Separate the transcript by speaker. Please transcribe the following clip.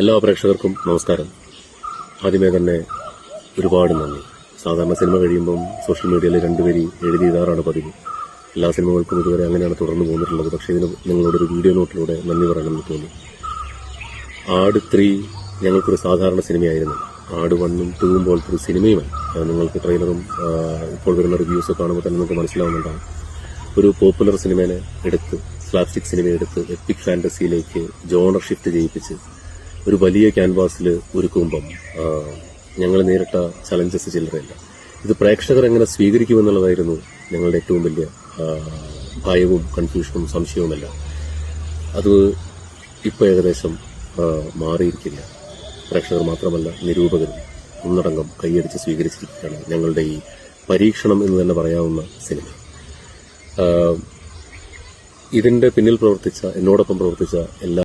Speaker 1: എല്ലാ പ്രേക്ഷകർക്കും നമസ്കാരം. ആദ്യമേ തന്നെ ഒരുപാട് നന്ദി. സാധാരണ സിനിമ കഴിയുമ്പം സോഷ്യൽ മീഡിയയിൽ രണ്ടുപേരി എഴുതിയിടാറാണ് പതിവ്. എല്ലാ സിനിമകൾക്കും ഇതുവരെ അങ്ങനെയാണ് തുടർന്ന് പോന്നിട്ടുള്ളത്. പക്ഷേ ഇതിന് നിങ്ങളോടൊരു വീഡിയോ നോട്ടിലൂടെ നന്ദി പറയണമെന്ന് തോന്നി. ആട് 3 ഞങ്ങൾക്കൊരു സാധാരണ സിനിമയായിരുന്നു. ആട് 1ഉം 2ഉം പോലത്തെ ഒരു സിനിമയുമായി നിങ്ങൾക്ക് ട്രെയിലറും ഇപ്പോൾ വരുന്ന റിവ്യൂസ് കാണുമ്പോൾ തന്നെ നിങ്ങൾക്ക് മനസ്സിലാവുന്നുണ്ടാകും. ഒരു പോപ്പുലർ സിനിമയെ എടുത്ത് സ്ലാപ്സ്റ്റിക് സിനിമയെ എടുത്ത് എപ്പിക് ഫാന്റസിയിലേക്ക് ജോണർ ഷിഫ്റ്റ് ചെയ്യിപ്പിച്ച് ഒരു വലിയ ക്യാൻവാസിൽ ഒരുക്കുമ്പം ഞങ്ങൾ നേരിട്ട ചലഞ്ചസ് ചില്ലറയില്ല. ഇത് പ്രേക്ഷകർ എങ്ങനെ സ്വീകരിക്കുമെന്നുള്ളതായിരുന്നു ഞങ്ങളുടെ ഏറ്റവും വലിയ ഭയവും കൺഫ്യൂഷനും സംശയവുമല്ല. അത് ഇപ്പോൾ ഏകദേശം മാറിയിരിക്കില്ല. പ്രേക്ഷകർ മാത്രമല്ല, നിരൂപകരും ഒന്നടങ്കം കൈയടിച്ച് സ്വീകരിച്ചിരിക്കുകയാണ് ഞങ്ങളുടെ ഈ പരീക്ഷണം എന്ന് തന്നെ പറയാവുന്ന സിനിമ. ഇതിന്റെ പിന്നിൽ പ്രവർത്തിച്ച, എന്നോടൊപ്പം പ്രവർത്തിച്ച എല്ലാ